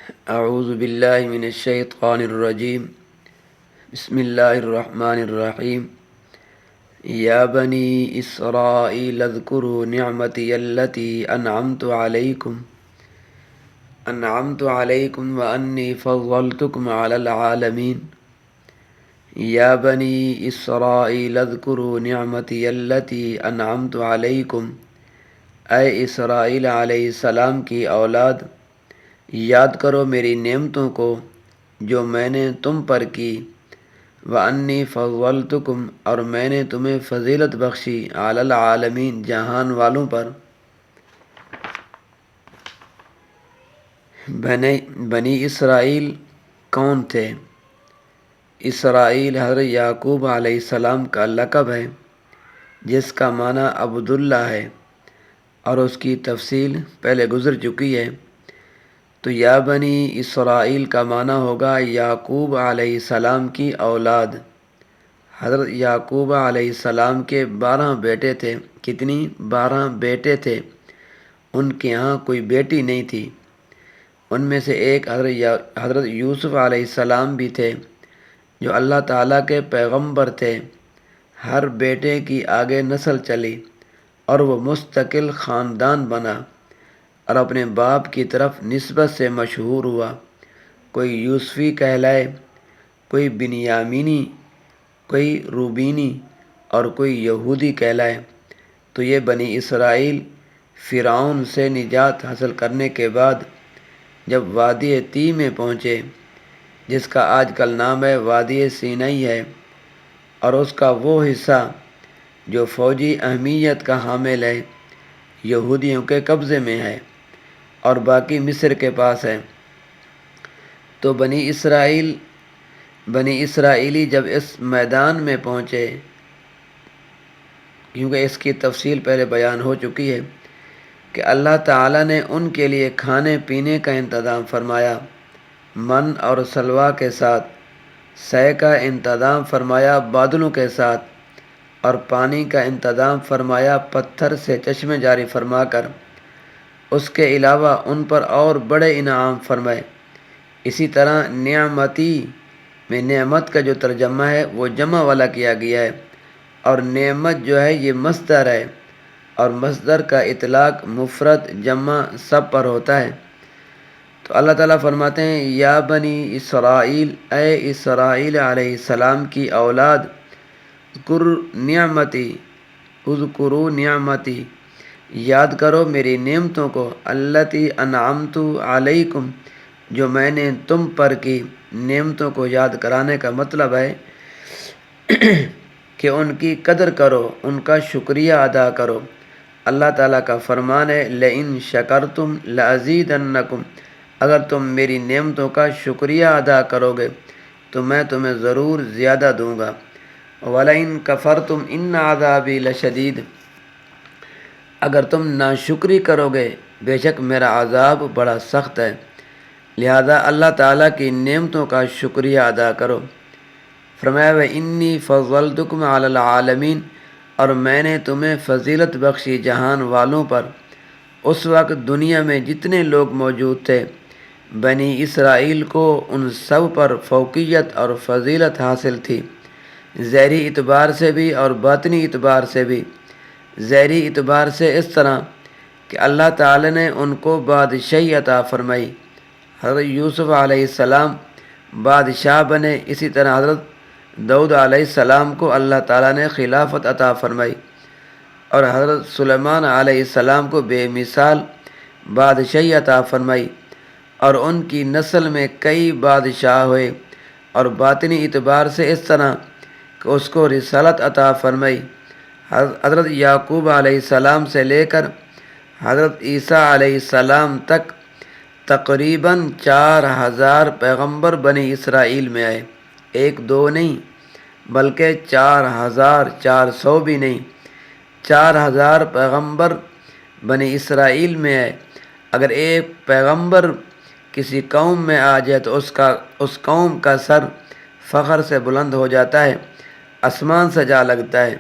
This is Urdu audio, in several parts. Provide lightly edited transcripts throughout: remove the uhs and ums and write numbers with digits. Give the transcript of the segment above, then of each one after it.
اعوذ باللہ من الشیطان الرجیم بسم اللہ الرحمن الرحیم یا بنی اسرائیل اذکروا نعمتی التی انعمت علیکم وانی فضلتکم علی العالمین یا بنی اسرائیل اذکروا نعمتی التی انعمت علیکم، اے اسرائیل علیہ السلام کی اولاد، یاد کرو میری نعمتوں کو جو میں نے تم پر کی، وانی فضلتکم، اور میں نے تمہیں فضیلت بخشی، علی العالمین، جہان والوں پر۔ بنی اسرائیل کون تھے؟ اسرائیل حضرت یعقوب علیہ السلام کا لقب ہے، جس کا معنی عبداللہ ہے، اور اس کی تفصیل پہلے گزر چکی ہے۔ تو یا بنی اسرائیل کا معنی ہوگا یعقوب علیہ السلام کی اولاد۔ حضرت یعقوب علیہ السلام کے 12 بیٹے تھے۔ کتنی؟ 12 بیٹے تھے۔ ان کے ہاں کوئی بیٹی نہیں تھی۔ ان میں سے ایک حضرت یوسف علیہ السلام بھی تھے، جو اللہ تعالیٰ کے پیغمبر تھے۔ ہر بیٹے کی آگے نسل چلی اور وہ مستقل خاندان بنا اور اپنے باپ کی طرف نسبت سے مشہور ہوا۔ کوئی یوسفی کہلائے، کوئی بنیامینی، کوئی روبینی، اور کوئی یہودی کہلائے۔ تو یہ بنی اسرائیل فرعون سے نجات حاصل کرنے کے بعد جب وادی طی میں پہنچے، جس کا آج کل نام ہے وادی سینائی ہے، اور اس کا وہ حصہ جو فوجی اہمیت کا حامل ہے، یہودیوں کے قبضے میں ہے، اور باقی مصر کے پاس ہے۔ تو بنی اسرائیلی جب اس میدان میں پہنچے، کیونکہ اس کی تفصیل پہلے بیان ہو چکی ہے کہ اللہ تعالیٰ نے ان کے لیے کھانے پینے کا انتظام فرمایا، من اور سلویٰ کے ساتھ، سے کا انتظام فرمایا بادلوں کے ساتھ، اور پانی کا انتظام فرمایا پتھر سے چشمے جاری فرما کر۔ اس کے علاوہ ان پر اور بڑے انعام فرمائے۔ اسی طرح نعمتی میں نعمت کا جو ترجمہ ہے وہ جمع والا کیا گیا ہے، اور نعمت جو ہے یہ مصدر ہے، اور مصدر کا اطلاق مفرد، جمع سب پر ہوتا ہے۔ تو اللہ تعالیٰ فرماتے ہیں یا بنی اسرائیل، اے اسرائیل علیہ السلام کی اولاد، اذکروا نعمتی، یاد کرو میری نعمتوں کو، التی انعمت علیکم، جو میں نے تم پر کی۔ نعمتوں کو یاد کرانے کا مطلب ہے کہ ان کی قدر کرو، ان کا شکریہ ادا کرو۔ اللہ تعالیٰ کا فرمان ہے لئن شکرتم لازیدنکم، اگر تم میری نعمتوں کا شکریہ ادا کرو گے تو میں تمہیں ضرور زیادہ دوں گا۔ وَلَئِن كَفَرْتُمْ إِنَّ عَذَابِي لَشَدِيدٌ، اگر تم ناشکری کرو گے بے شک میرا عذاب بڑا سخت ہے۔ لہذا اللہ تعالیٰ کی نعمتوں کا شکریہ ادا کرو۔ فرمایا وَإِنِّي فَضَّلْتُكُمْ عَلَى الْعَالَمِينَ، اور میں نے تمہیں فضیلت بخشی جہان والوں پر۔ اس وقت دنیا میں جتنے لوگ موجود تھے، بنی اسرائیل کو ان سب پر فوقیت اور فضیلت حاصل تھی، ظاہری اعتبار سے بھی اور باطنی اعتبار سے بھی۔ ظاہری اعتبار سے اس طرح کہ اللہ تعالی نے ان کو بادشاہی عطا فرمائی۔ حضرت یوسف علیہ السلام بادشاہ بنے، اسی طرح حضرت داؤد علیہ السلام کو اللہ تعالیٰ نے خلافت عطا فرمائی، اور حضرت سلیمان علیہ السلام کو بے مثال بادشاہی عطا فرمائی، اور ان کی نسل میں کئی بادشاہ ہوئے۔ اور باطنی اعتبار سے اس طرح کہ اس کو رسالت عطا فرمائی۔ حضرت یعقوب علیہ السلام سے لے کر حضرت عیسیٰ علیہ السلام تک تقریباً 4000 پیغمبر بنی اسرائیل میں آئے، 1-2 نہیں بلکہ 4400 بھی نہیں، 4000 پیغمبر بنی اسرائیل میں آئے۔ اگر ایک پیغمبر کسی قوم میں آ جائے تو اس قوم کا سر فخر سے بلند ہو جاتا ہے، آسمان سے جا لگتا ہے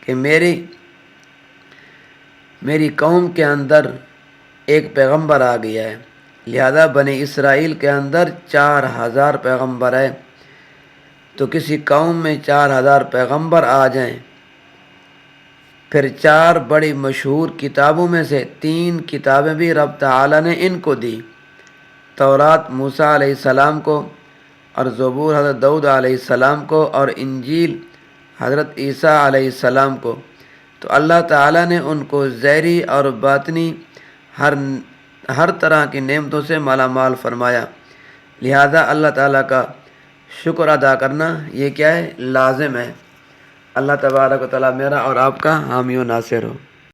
کہ میری قوم کے اندر ایک پیغمبر آ گیا ہے۔ لہذا بنی اسرائیل کے اندر 4000 پیغمبر ہیں، تو کسی قوم میں 4000 پیغمبر آ جائیں، پھر 4 بڑی مشہور کتابوں میں سے 3 کتابیں بھی رب تعالیٰ نے ان کو دی، تورات موسیٰ علیہ السلام کو، اور زبور حضرت داؤد علیہ السلام کو، اور انجیل حضرت عیسیٰ علیہ السلام کو، تو اللہ تعالیٰ نے ان کو ظاہری اور باطنی ہر طرح کی نعمتوں سے مالا مال فرمایا۔ لہذا اللہ تعالیٰ کا شکر ادا کرنا یہ کیا ہے؟ لازم ہے۔ اللہ تبارک و تعالیٰ میرا اور آپ کا حامی و ناصر ہو۔